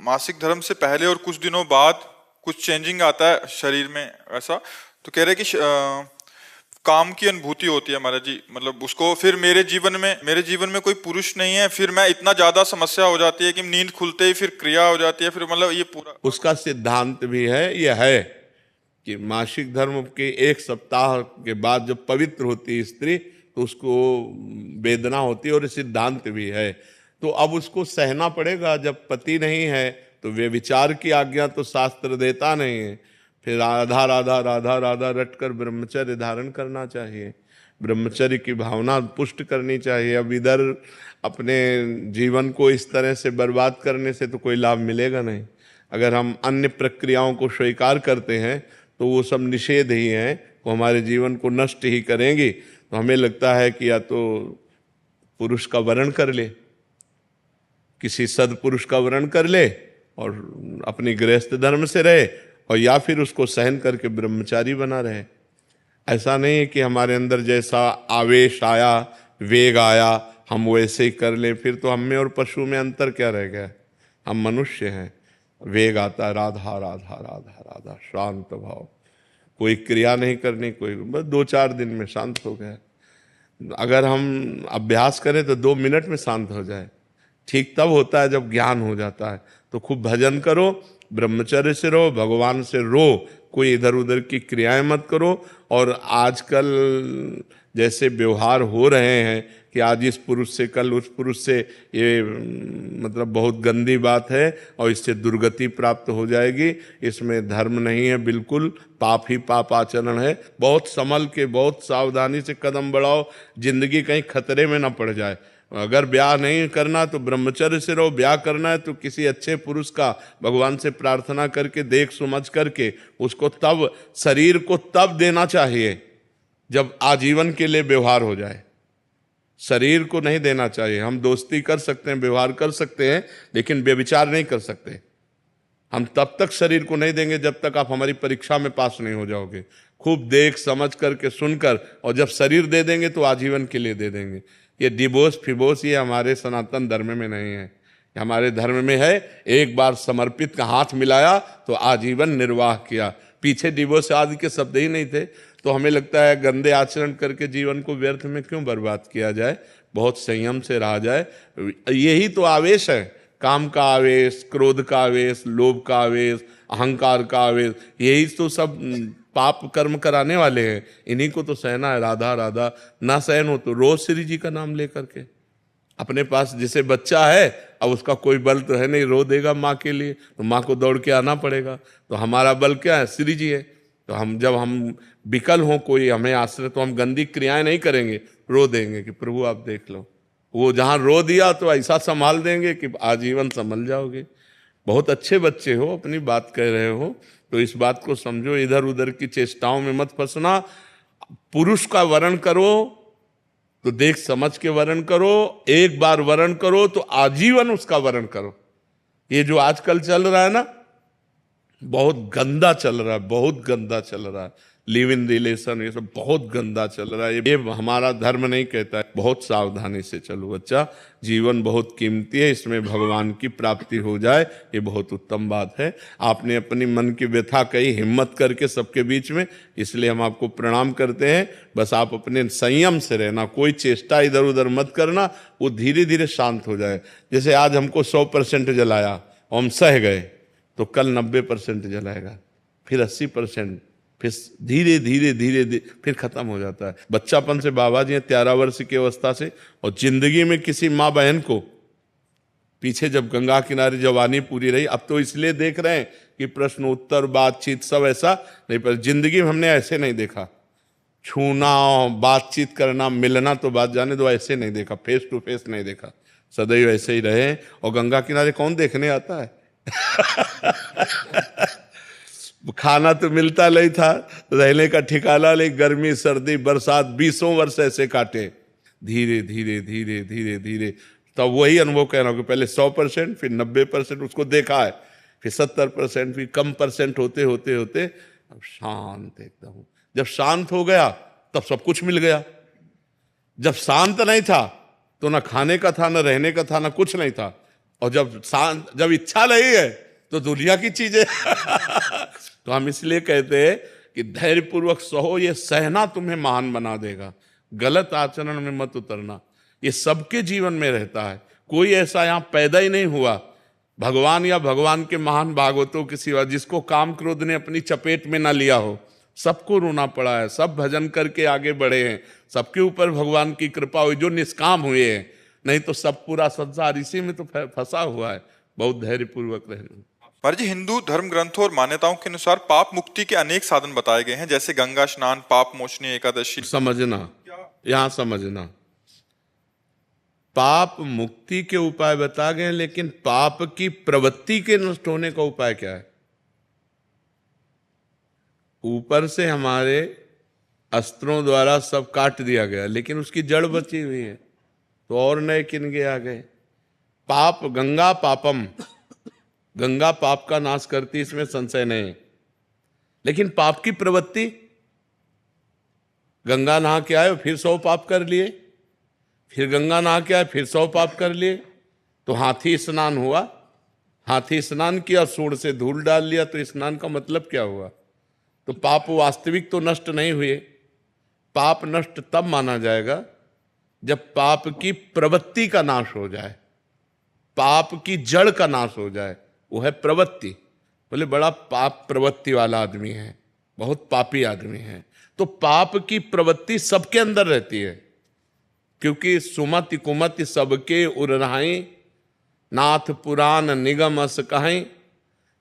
मासिक धर्म से पहले और कुछ दिनों बाद कुछ चेंजिंग आता है शरीर में ऐसा, तो कह रहे कि काम की अनुभूति होती है महाराज जी, मतलब उसको फिर मेरे जीवन में कोई पुरुष नहीं है, फिर मैं इतना ज्यादा समस्या हो जाती है कि नींद खुलते ही फिर क्रिया हो जाती है, फिर मतलब ये पूरा उसका सिद्धांत भी है, यह है कि मासिक धर्म के 1 सप्ताह के बाद जब पवित्र होती है स्त्री तो उसको वेदना होती है, और सिद्धांत भी है। तो अब उसको सहना पड़ेगा। जब पति नहीं है तो व्यभिचार की आज्ञा तो शास्त्र देता नहीं है, फिर राधा राधा राधा राधा रटकर ब्रह्मचर्य धारण करना चाहिए, ब्रह्मचर्य की भावना पुष्ट करनी चाहिए। अब इधर अपने जीवन को इस तरह से बर्बाद करने से तो कोई लाभ मिलेगा नहीं। अगर हम अन्य प्रक्रियाओं को स्वीकार करते हैं तो वो सब निषेध ही हैं, वो हमारे जीवन को नष्ट ही करेंगी। तो हमें लगता है कि या तो पुरुष का वरण कर ले, किसी सदपुरुष का वरण कर ले और अपनी गृहस्थ धर्म से रहे, और या फिर उसको सहन करके ब्रह्मचारी बना रहे। ऐसा नहीं है कि हमारे अंदर जैसा आवेश आया, वेग आया, हम वैसे ही कर लें। फिर तो हम में और पशु में अंतर क्या रह गया? हम मनुष्य हैं, वेग आता है, राधा राधा राधा राधा, शांत भाव, कोई क्रिया नहीं करनी, कोई बस 2-4 दिन में शांत हो गया। अगर हम अभ्यास करें तो 2 मिनट में शांत हो जाए। ठीक तब होता है जब ज्ञान हो जाता है। तो खूब भजन करो, ब्रह्मचर्य से रहो, भगवान से रो, कोई इधर उधर की क्रियाएं मत करो। और आजकल जैसे व्यवहार हो रहे हैं कि आज इस पुरुष से कल उस पुरुष से, ये मतलब बहुत गंदी बात है और इससे दुर्गति प्राप्त हो जाएगी। इसमें धर्म नहीं है, बिल्कुल पाप ही पाप आचरण है। बहुत संभल के, बहुत सावधानी से कदम बढ़ाओ, जिंदगी कहीं खतरे में ना पड़ जाए। अगर ब्याह नहीं करना तो ब्रह्मचर्य से रहो, ब्याह करना है तो किसी अच्छे पुरुष का भगवान से प्रार्थना करके, देख समझ करके उसको तब, शरीर को तब देना चाहिए जब आजीवन के लिए व्यवहार हो जाए। शरीर को नहीं देना चाहिए। हम दोस्ती कर सकते हैं, व्यवहार कर सकते हैं, लेकिन व्यभिचार नहीं कर सकते। हम तब तक शरीर को नहीं देंगे जब तक आप हमारी परीक्षा में पास नहीं हो जाओगे। खूब देख समझ करके, सुनकर, और जब शरीर दे देंगे तो आजीवन के लिए दे देंगे। ये डिवोर्स फिवोर्स ये हमारे सनातन धर्म में नहीं है। हमारे धर्म में है, एक बार समर्पित का हाथ मिलाया तो आजीवन निर्वाह किया। पीछे डिवोर्स आदि के शब्द ही नहीं थे। तो हमें लगता है गंदे आचरण करके जीवन को व्यर्थ में क्यों बर्बाद किया जाए, बहुत संयम से रहा जाए। यही तो आवेश है, काम का आवेश, क्रोध का आवेश, लोभ का आवेश, अहंकार का आवेश, यही तो सब पाप कर्म कराने वाले हैं। इन्हीं को तो सहना है। राधा राधा, ना सहन हो तो रोज श्री जी का नाम लेकर के। अपने पास जैसे बच्चा है, अब उसका कोई बल तो है नहीं, रो देगा माँ के लिए तो माँ को दौड़ के आना पड़ेगा। तो हमारा बल क्या है? श्री जी है। तो हम जब हम विकल हों, कोई हमें आश्रय, तो हम गंदी क्रियाएं नहीं करेंगे, रो देंगे कि प्रभु आप देख लो। वो जहाँ रो दिया तो ऐसा संभाल देंगे कि आजीवन संभल जाओगे। बहुत अच्छे बच्चे हो, अपनी बात कह रहे हो तो इस बात को समझो, इधर उधर की चेष्टाओं में मत फंसना। पुरुष का वरण करो तो देख समझ के वरण करो, एक बार वरण करो तो आजीवन उसका वरण करो। ये जो आजकल चल रहा है ना, बहुत गंदा चल रहा है, बहुत गंदा चल रहा है। लिव इन रिलेशन, ये सब बहुत गंदा चल रहा है। ये हमारा धर्म नहीं कहता है। बहुत सावधानी से चलो बच्चा, जीवन बहुत कीमती है, इसमें भगवान की प्राप्ति हो जाए, ये बहुत उत्तम बात है। आपने अपनी मन की व्यथा कही हिम्मत करके सबके बीच में, इसलिए हम आपको प्रणाम करते हैं। बस आप अपने संयम से रहना, कोई चेष्टा इधर उधर मत करना, वो धीरे धीरे शांत हो जाए। जैसे आज हमको 100% जलाया, हम सह गए, तो कल 90% जलाएगा, फिर 80%, फिर धीरे धीरे धीरे धीरे फिर खत्म हो जाता है। बच्चापन से बाबा जी 13 वर्ष की अवस्था से, और जिंदगी में किसी माँ बहन को, पीछे जब गंगा किनारे जवानी पूरी रही, अब तो इसलिए देख रहे हैं कि प्रश्न उत्तर बातचीत सब ऐसा नहीं, पर जिंदगी में हमने ऐसे नहीं देखा। छूना, बातचीत करना, मिलना तो बात जाने दो, ऐसे नहीं देखा, फेस टू फेस नहीं देखा। सदैव ऐसे ही रहे। और गंगा किनारे कौन देखने आता है? खाना तो मिलता नहीं था, रहने का ठिकाना नहीं, गर्मी सर्दी बरसात 20 वर्ष ऐसे काटे। धीरे धीरे धीरे धीरे धीरे तब वही अनुभव कह रहा हूँ कि पहले 100%, फिर 90% उसको देखा है, फिर 70%, फिर कम परसेंट होते होते होते अब शांत एकदम। जब शांत हो गया तब सब कुछ मिल गया। जब शांत नहीं था तो ना खाने का था, ना रहने का था, ना कुछ नहीं था। और जब इच्छा नहीं है तो दुनिया की चीजें तो हम इसलिए कहते हैं कि धैर्यपूर्वक सहो, ये सहना तुम्हें महान बना देगा। गलत आचरण में मत उतरना, ये सबके जीवन में रहता है। कोई ऐसा यहाँ पैदा ही नहीं हुआ भगवान या भगवान के महान भागवतों के सिवा जिसको काम क्रोध ने अपनी चपेट में ना लिया हो। सबको रोना पड़ा है, सब भजन करके आगे बढ़े हैं, सबके ऊपर भगवान की कृपा हुई जो निष्काम हुए हैं। नहीं तो सब पूरा संसार इसी में तो फंसा हुआ है। बहुत धैर्यपूर्वक रहना। महाराज जी, हिंदू धर्म ग्रंथों और मान्यताओं के अनुसार पाप मुक्ति के अनेक साधन बताए गए हैं, जैसे गंगा स्नान, पाप मोचनी एकादशी। समझना, यहां समझना, पाप मुक्ति के उपाय बता गए, लेकिन पाप की प्रवृत्ति के नष्ट होने का उपाय क्या है? ऊपर से हमारे अस्त्रों द्वारा सब काट दिया गया, लेकिन उसकी जड़ बची हुई है, तो और नए किनके आ गए। पाप गंगा पापम, गंगा पाप का नाश करती, इसमें संशय नहीं। लेकिन पाप की प्रवृत्ति, गंगा नहा के आए फिर 100 पाप कर लिए, फिर गंगा नहा के आए फिर 100 पाप कर लिए, तो हाथी स्नान हुआ, हाथी स्नान किया, सूंड से धूल डाल लिया, तो स्नान का मतलब क्या हुआ? तो पाप वास्तविक तो नष्ट नहीं हुए। पाप नष्ट तब माना जाएगा जब पाप की प्रवृत्ति का नाश हो जाए, पाप की जड़ का नाश हो जाए, वो है प्रवृत्ति। बोले बड़ा पाप प्रवृत्ति वाला आदमी है, बहुत पापी आदमी है। तो पाप की प्रवृत्ति सबके अंदर रहती है, क्योंकि सुमति कुमति सबके उरनाई, नाथ पुराण निगम अस कहें।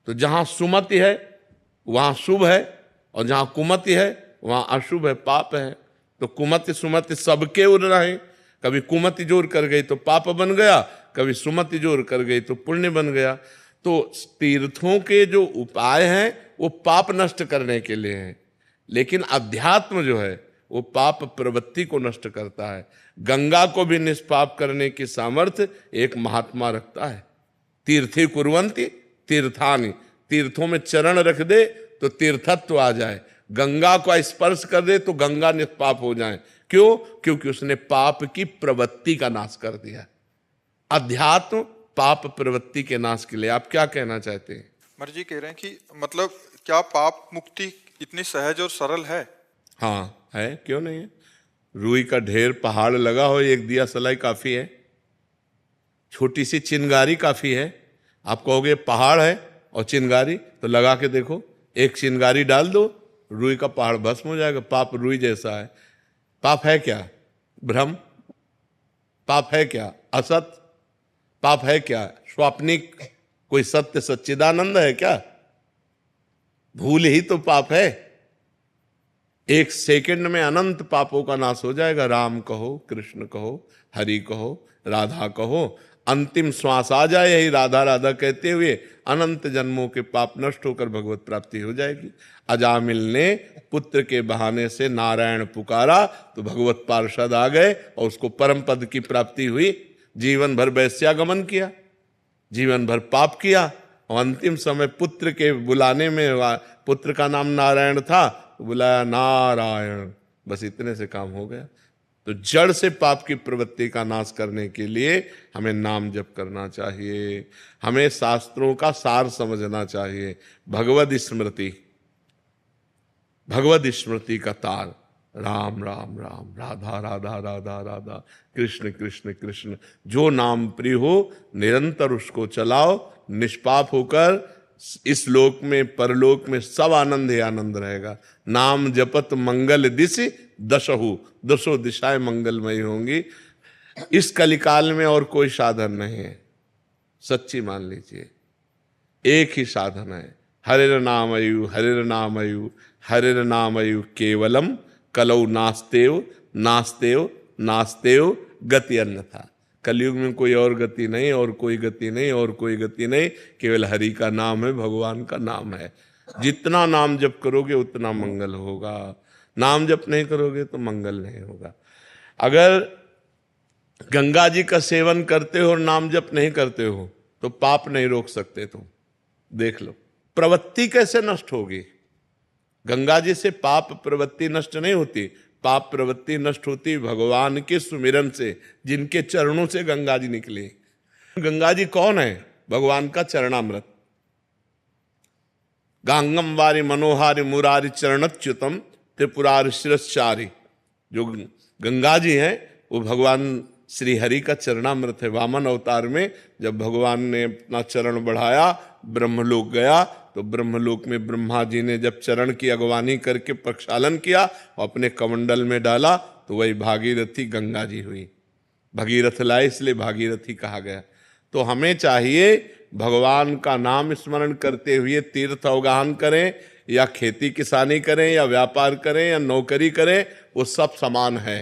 तो जहां सुमति है वहां शुभ है, और जहां कुमति है वहां अशुभ है, पाप है। तो कुमति सुमति सबके उरनाई, कभी कुमति जोर कर गई तो पाप बन गया, कभी सुमति जोर कर गई तो पुण्य बन गया। तो तीर्थों के जो उपाय हैं वो पाप नष्ट करने के लिए हैं, लेकिन अध्यात्म जो है वो पाप प्रवृत्ति को नष्ट करता है। गंगा को भी निष्पाप करने की सामर्थ्य एक महात्मा रखता है। तीर्थी कुर्वन्ति तीर्थानि, तीर्थों में चरण रख दे तो तीर्थत्व आ जाए, गंगा को स्पर्श कर दे तो गंगा निष्पाप हो जाए। क्यों? क्योंकि उसने पाप की प्रवृत्ति का नाश कर दिया। अध्यात्म पाप प्रवृत्ति के नाश के लिए। आप क्या कहना चाहते हैं? महाराज जी कह रहे हैं कि मतलब क्या पाप मुक्ति इतनी सहज और सरल है? हाँ है, क्यों नहीं है। रुई का ढेर पहाड़ लगा हो, एक दिया सलाई काफी है, छोटी सी चिंगारी काफी है। आप कहोगे पहाड़ है और चिंगारी, तो लगा के देखो, एक चिंगारी डाल दो, रुई का पहाड़ भस्म हो जाएगा। पाप रुई जैसा है। पाप है क्या? भ्रम। पाप है क्या? असत। पाप है क्या? स्वाप्निक। कोई सत्य सच्चिदानंद है क्या? भूल ही तो पाप है। एक सेकंड में अनंत पापों का नाश हो जाएगा। राम कहो, कृष्ण कहो, हरि कहो, राधा कहो, अंतिम श्वास आ जाए यही राधा राधा कहते हुए, अनंत जन्मों के पाप नष्ट होकर भगवत प्राप्ति हो जाएगी। अजामिल ने पुत्र के बहाने से नारायण पुकारा तो भगवत पार्षद आ गए और उसको परम पद की प्राप्ति हुई। जीवन भर वैश्यागमन किया, जीवन भर पाप किया, और अंतिम समय पुत्र के बुलाने में, पुत्र का नाम नारायण था, तो बुलाया नारायण, बस इतने से काम हो गया। तो जड़ से पाप की प्रवृत्ति का नाश करने के लिए हमें नाम जप करना चाहिए, हमें शास्त्रों का सार समझना चाहिए। भगवद स्मृति, भगवद स्मृति का तार, राम राम राम, राधा राधा राधा राधा, कृष्ण कृष्ण कृष्ण। जो नाम प्रिय हो निरंतर उसको चलाओ, निष्पाप होकर इस लोक में परलोक में सब आनंद ही आनंद रहेगा। नाम जपत मंगल दिशि दशहु, दसों दिशाएं मंगलमयी होंगी। इस कलिकाल में और कोई साधन नहीं है, सच्ची मान लीजिए, एक ही साधन है, हरिर नामयु हरिर नामयु हरिर नामयु केवलम कलौ नास्तेव नास्तेव नास्तेव गति अन्यथा। कलयुग में कोई और गति नहीं, और कोई गति नहीं, और कोई गति नहीं, केवल हरि का नाम है, भगवान का नाम है। जितना नाम जप करोगे उतना मंगल होगा, नाम जप नहीं करोगे तो मंगल नहीं होगा। अगर गंगा जी का सेवन करते हो और नाम जप नहीं करते हो तो पाप नहीं रोक सकते तुम। देख लो प्रवृत्ति कैसे नष्ट होगी। गंगा जी से पाप प्रवृत्ति नष्ट नहीं होती, पाप प्रवृत्ति नष्ट होती भगवान के सुमिरन से, जिनके चरणों से गंगा जी निकली। गंगा जी कौन है? भगवान का चरणामृत। गांगम वारी मनोहारी मुरारी चरणच्युतम त्रिपुरारि शिरश्चारी। जो गंगा जी हैं वो भगवान श्री हरि का चरणामृत है। वामन अवतार में जब भगवान ने अपना चरण बढ़ाया, ब्रह्मलोक गया, तो ब्रह्मलोक में ब्रह्मा जी ने जब चरण की अगवानी करके प्रक्षालन किया और अपने कमंडल में डाला, तो वही भागीरथी गंगा जी हुई। भगीरथ लाए इसलिए भागीरथी कहा गया। तो हमें चाहिए भगवान का नाम स्मरण करते हुए तीर्थ अवगाहन करें, या खेती किसानी करें, या व्यापार करें, या नौकरी करें, वो सब समान है।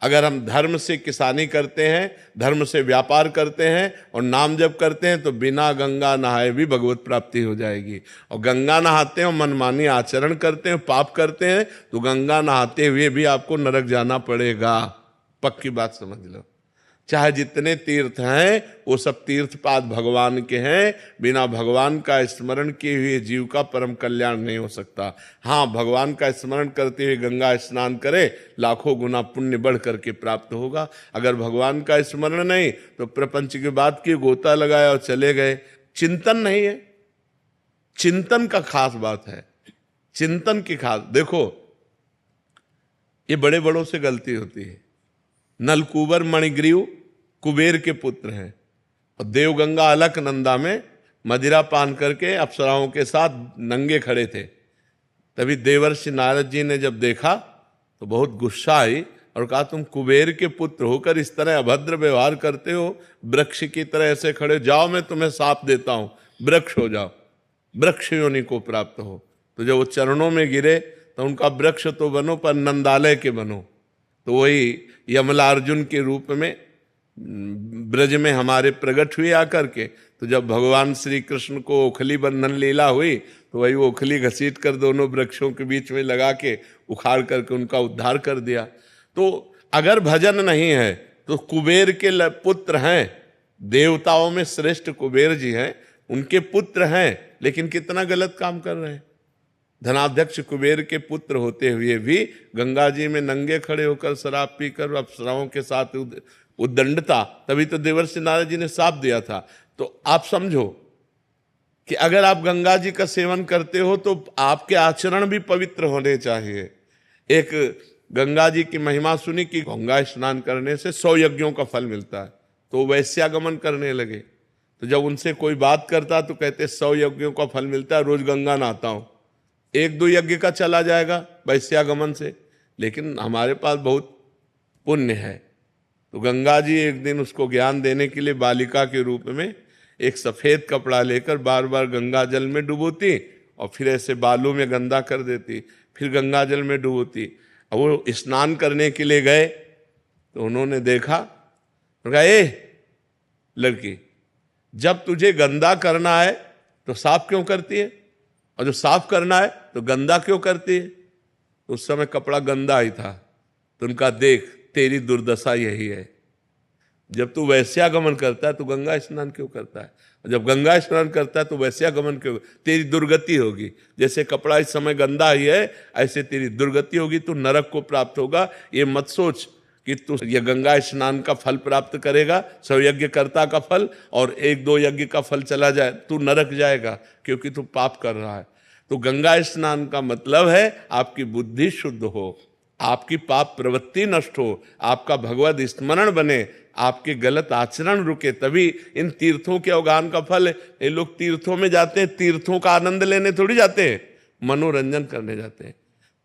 अगर हम धर्म से किसानी करते हैं, धर्म से व्यापार करते हैं और नाम जप करते हैं, तो बिना गंगा नहाए भी भगवत प्राप्ति हो जाएगी। और गंगा नहाते हैं और मनमानी आचरण करते हैं, पाप करते हैं, तो गंगा नहाते हुए भी आपको नरक जाना पड़ेगा। पक्की बात समझ लो। चाहे जितने तीर्थ हैं वो सब तीर्थपाद भगवान के हैं। बिना भगवान का स्मरण किए हुए जीव का परम कल्याण नहीं हो सकता। हाँ, भगवान का स्मरण करते हुए गंगा स्नान करे, लाखों गुना पुण्य बढ़ करके प्राप्त होगा। अगर भगवान का स्मरण नहीं तो प्रपंच की बात की, गोता लगाया और चले गए। चिंतन नहीं है। चिंतन का खास बात है, चिंतन की खास। देखो, ये बड़े बड़ों से गलती होती है। नलकुबर मणिग्रीव कुबेर के पुत्र हैं, और देवगंगा अलकनंदा में मदिरा पान करके अप्सराओं के साथ नंगे खड़े थे। तभी देवर्षि नारद जी ने जब देखा तो बहुत गुस्सा आई और कहा, तुम कुबेर के पुत्र होकर इस तरह अभद्र व्यवहार करते हो, वृक्ष की तरह ऐसे खड़े, जाओ मैं तुम्हें शाप देता हूं, वृक्ष हो जाओ, वृक्ष योनि को प्राप्त हो। तो जब वो चरणों में गिरे तो उनका वृक्ष तो बनो पर नंदालय के बनो। तो वही यमलार्जुन के रूप में ब्रज में हमारे प्रकट हुए आकर के। तो जब भगवान श्री कृष्ण को ओखली बंधन लीला हुई, तो वही ओखली घसीट कर दोनों वृक्षों के बीच में लगा के उखाड़ करके उनका उद्धार कर दिया। तो अगर भजन नहीं है तो कुबेर के पुत्र हैं, देवताओं में श्रेष्ठ कुबेर जी हैं, उनके पुत्र हैं, लेकिन कितना गलत काम कर रहे हैं। धनाध्यक्ष कुबेर के पुत्र होते हुए भी गंगा जी में नंगे खड़े होकर शराब पीकर अप्सराओं के साथ उद्दंडता। तभी तो देवर्षि नारद जी ने शाप दिया था। तो आप समझो कि अगर आप गंगा जी का सेवन करते हो तो आपके आचरण भी पवित्र होने चाहिए। एक गंगा जी की महिमा सुनी कि गंगा स्नान करने से 100 यज्ञों का फल मिलता है, तो वैश्यागमन करने लगे। तो जब उनसे कोई बात करता तो कहते 100 यज्ञों का फल मिलता है, रोज गंगा नहाता हूं, 1-2 यज्ञ का चला जाएगा वैश्यागमन से, लेकिन हमारे पास बहुत पुण्य है। तो गंगा जी एक दिन उसको ज्ञान देने के लिए बालिका के रूप में एक सफेद कपड़ा लेकर बार बार गंगा जल में डुबोती और फिर ऐसे बालू में गंदा कर देती, फिर गंगा जल में डुबोती। और वो स्नान करने के लिए गए तो उन्होंने देखा, कहा, ए लड़की, जब तुझे गंदा करना है तो साफ क्यों करती है, और जो साफ करना है तो गंदा क्यों करती है? तो उस समय कपड़ा गंदा ही था। तो उनका, देख तेरी दुर्दशा यही है, जब तू वैश्यागमन करता है तो गंगा स्नान क्यों करता है, और जब गंगा स्नान करता है तो वैश्यागमन क्यों? तेरी दुर्गति होगी। जैसे कपड़ा इस समय गंदा ही है, ऐसे तेरी दुर्गति होगी, तू नरक को प्राप्त होगा। ये मत सोच कि तू ये गंगा स्नान का फल प्राप्त करेगा, 100 यज्ञ कर्ता का फल, और 1-2 यज्ञ का फल चला जाए, तू नरक जाएगा, क्योंकि तू पाप कर रहा है। तो गंगा स्नान का मतलब है आपकी बुद्धि शुद्ध हो, आपकी पाप प्रवृत्ति नष्ट हो, आपका भगवत स्मरण बने, आपके गलत आचरण रुके, तभी इन तीर्थों के अवगाहन का फल है। ये लोग तीर्थों में जाते हैं, तीर्थों का आनंद लेने थोड़ी जाते हैं, मनोरंजन करने जाते हैं।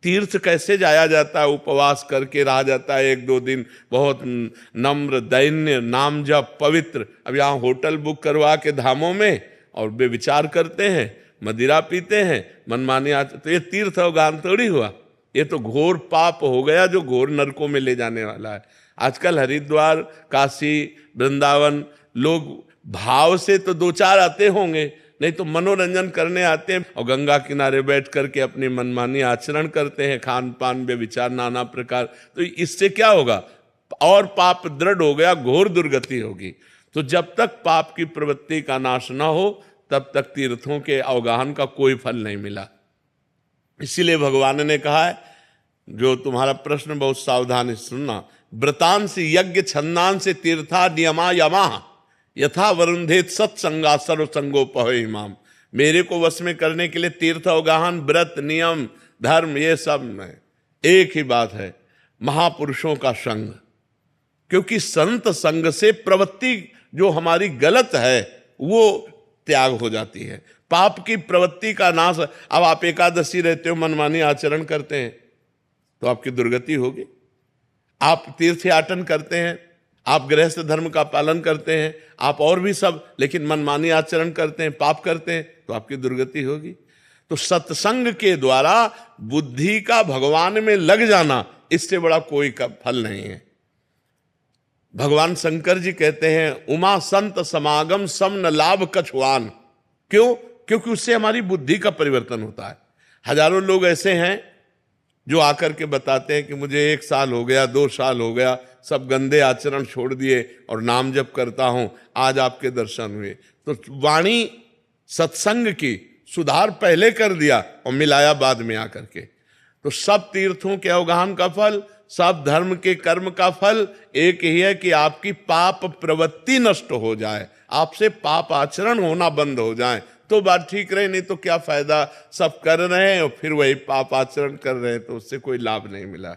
तीर्थ कैसे जाया जाता है? उपवास करके रहा जाता है 1-2 दिन, बहुत नम्र दैन्य, नाम जप, पवित्र। अब यहाँ होटल बुक करवा के धामों में और वे विचार करते हैं, मदिरा पीते हैं, मनमानी आते, तो ये तीर्थ अवगाहन थोड़ी हुआ। ये तो घोर पाप हो गया जो घोर नरकों में ले जाने वाला है। आजकल हरिद्वार, काशी, वृंदावन लोग भाव से तो 2-4 आते होंगे, नहीं तो मनोरंजन करने आते हैं और गंगा किनारे बैठ करके अपनी मनमानी आचरण करते हैं, खान पान में विचार नाना प्रकार। तो इससे क्या होगा? और पाप दृढ़ हो गया, घोर दुर्गति होगी। तो जब तक पाप की प्रवृत्ति का नाश ना हो तब तक तीर्थों के अवगाहन का कोई फल नहीं मिला। इसीलिए भगवान ने कहा है, जो तुम्हारा प्रश्न बहुत सावधानी सुनना, व्रतांश यज्ञ छंदांश तीर्था नियमा यमा, यथा वरुंधेत सत्संगा सर्वसंगोपह इमाम। मेरे को वश में करने के लिए तीर्थ अवगाहन, व्रत, नियम, धर्म, ये सब नहीं, एक ही बात है, महापुरुषों का संग। क्योंकि संत संग से प्रवृत्ति जो हमारी गलत है वो त्याग हो जाती है, पाप की प्रवृत्ति का नाश। अब आप एकादशी रहते हो, मनमानी आचरण करते हैं तो आपकी दुर्गति होगी। आप तीर्थयाटन करते हैं, आप गृहस्थ धर्म का पालन करते हैं, आप और भी सब, लेकिन मनमानी आचरण करते हैं, पाप करते हैं, तो आपकी दुर्गति होगी। तो सत्संग के द्वारा बुद्धि का भगवान में लग जाना, इससे बड़ा कोई का फल नहीं है। भगवान शंकर जी कहते हैं, उमा संत समागम सम न लाभ कछुआन। क्यों? क्योंकि उससे हमारी बुद्धि का परिवर्तन होता है। हजारों लोग ऐसे हैं जो आकर के बताते हैं कि मुझे 1 साल हो गया, 2 साल हो गया, सब गंदे आचरण छोड़ दिए और नाम जप करता हूं, आज आपके दर्शन हुए। तो वाणी सत्संग की सुधार पहले कर दिया और मिलाया बाद में आकर के। तो सब तीर्थों के अवगाहन का फल, सब धर्म के कर्म का फल एक ही है कि आपकी पाप प्रवृत्ति नष्ट हो जाए, आपसे पाप आचरण होना बंद हो जाए, तो बात ठीक रहे। नहीं तो क्या फायदा, सब कर रहे हैं और फिर वही पाप आचरण कर रहे हैं, तो उससे कोई लाभ नहीं मिला।